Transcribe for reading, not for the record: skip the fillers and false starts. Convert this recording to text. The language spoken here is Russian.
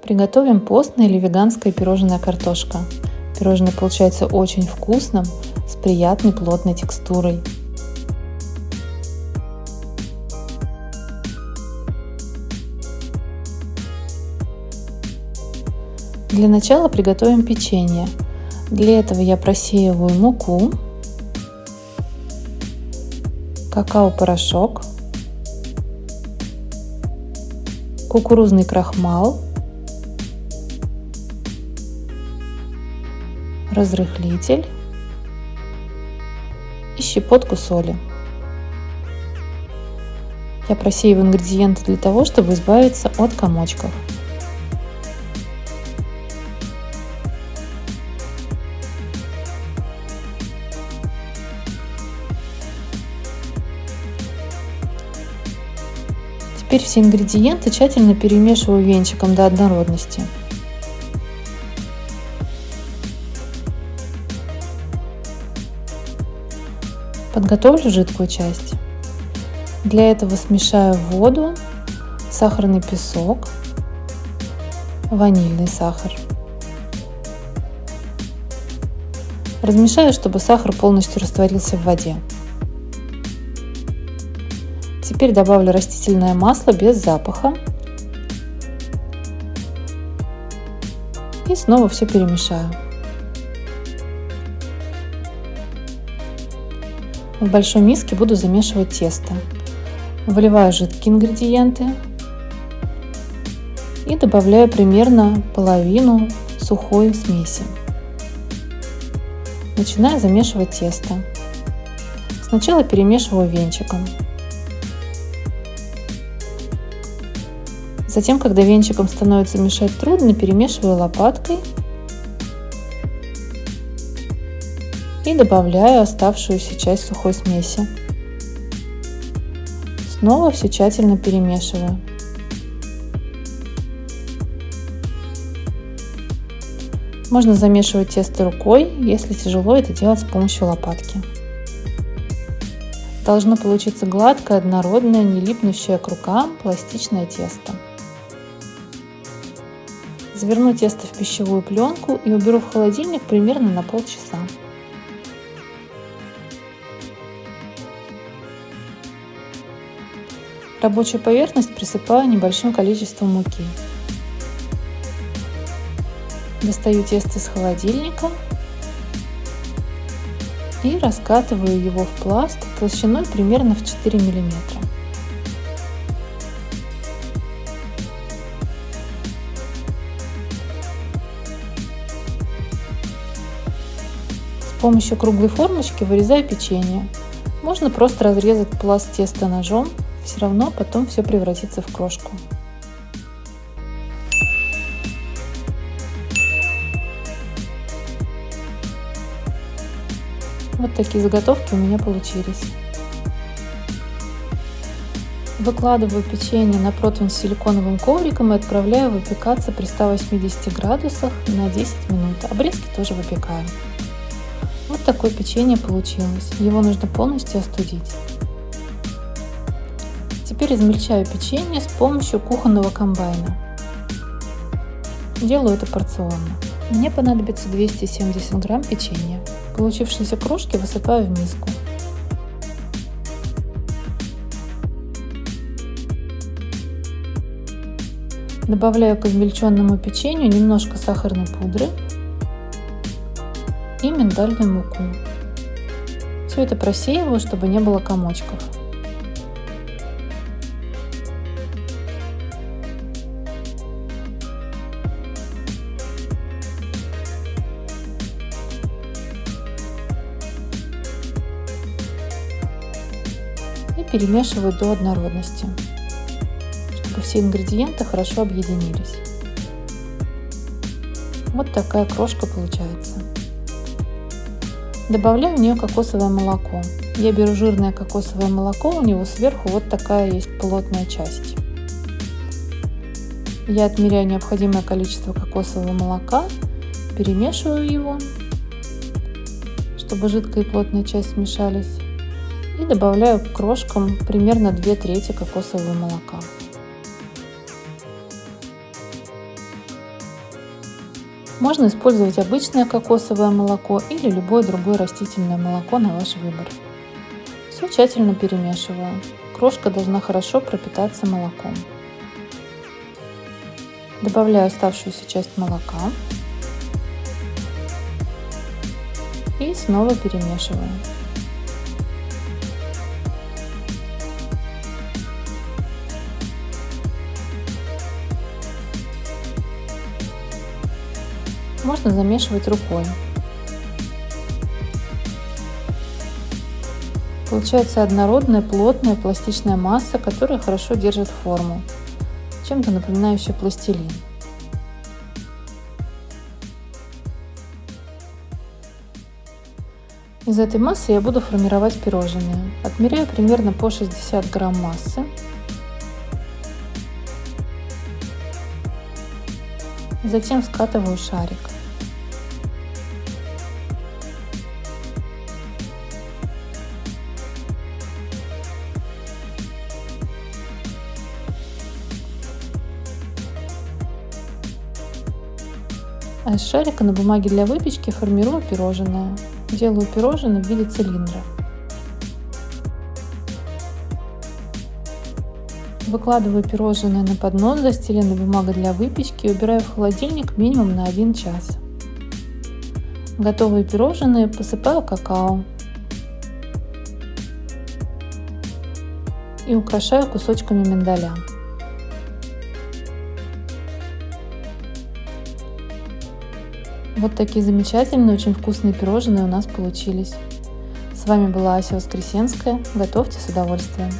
Приготовим постное или веганское пирожное картошка. Пирожное получается очень вкусным, с приятной плотной текстурой. Для начала приготовим печенье. Для этого я просеиваю муку, какао-порошок, кукурузный крахмал, разрыхлитель и щепотку соли. Я просеиваю ингредиенты для того, чтобы избавиться от комочков. Теперь все ингредиенты тщательно перемешиваю венчиком до однородности. Подготовлю жидкую часть. Для этого смешаю воду, сахарный песок, ванильный сахар. Размешаю, чтобы сахар полностью растворился в воде. Теперь добавлю растительное масло без запаха. И снова все перемешаю. В большой миске буду замешивать тесто. Выливаю жидкие ингредиенты и добавляю примерно половину сухой смеси. Начинаю замешивать тесто. Сначала перемешиваю венчиком. Затем, когда венчиком становится мешать трудно, перемешиваю лопаткой и добавляю оставшуюся часть сухой смеси. Снова все тщательно перемешиваю. Можно замешивать тесто рукой, если тяжело это делать с помощью лопатки. Должно получиться гладкое, однородное, не липнущее к рукам пластичное тесто. Заверну тесто в пищевую пленку и уберу в холодильник примерно на полчаса. Рабочую поверхность присыпаю небольшим количеством муки. Достаю тесто из холодильника и раскатываю его в пласт толщиной примерно в 4 мм. С помощью круглой формочки вырезаю печенье. Можно просто разрезать пласт теста ножом, все равно потом все превратится в крошку. Вот такие заготовки у меня получились. Выкладываю печенье на противень с силиконовым ковриком и отправляю выпекаться при 180 градусах на 10 минут. Обрезки тоже выпекаю. Вот такое печенье получилось. Его нужно полностью остудить. Теперь измельчаю печенье с помощью кухонного комбайна. Делаю это порционно. Мне понадобится 270 грамм печенья. Получившиеся крошки высыпаю в миску. Добавляю к измельченному печенью немножко сахарной пудры и миндальную муку. Все это просеиваю, чтобы не было комочков. И перемешиваю до однородности, чтобы все ингредиенты хорошо объединились. Вот такая крошка получается. Добавляю в нее кокосовое молоко. Я беру жирное кокосовое молоко, у него сверху вот такая есть плотная часть. Я отмеряю необходимое количество кокосового молока, перемешиваю его, чтобы жидкая и плотная часть смешались, и добавляю к крошкам примерно 2/3 кокосового молока. Можно использовать обычное кокосовое молоко или любое другое растительное молоко на ваш выбор. Все тщательно перемешиваю. Крошка должна хорошо пропитаться молоком. Добавляю оставшуюся часть молока и снова перемешиваю. Можно замешивать рукой. Получается однородная, плотная, пластичная масса, которая хорошо держит форму, чем-то напоминающая пластилин. Из этой массы я буду формировать пирожные. Отмеряю примерно по 60 грамм массы. Затем скатываю шарик. А из шарика на бумаге для выпечки формирую пирожное. Делаю пирожное в виде цилиндра. Выкладываю пирожное на поднос, застеленный бумагой для выпечки, и убираю в холодильник минимум на 1 час. Готовые пирожные посыпаю какао и украшаю кусочками миндаля. Вот такие замечательные, очень вкусные пирожные у нас получились. С вами была Ася Воскресенская. Готовьте с удовольствием.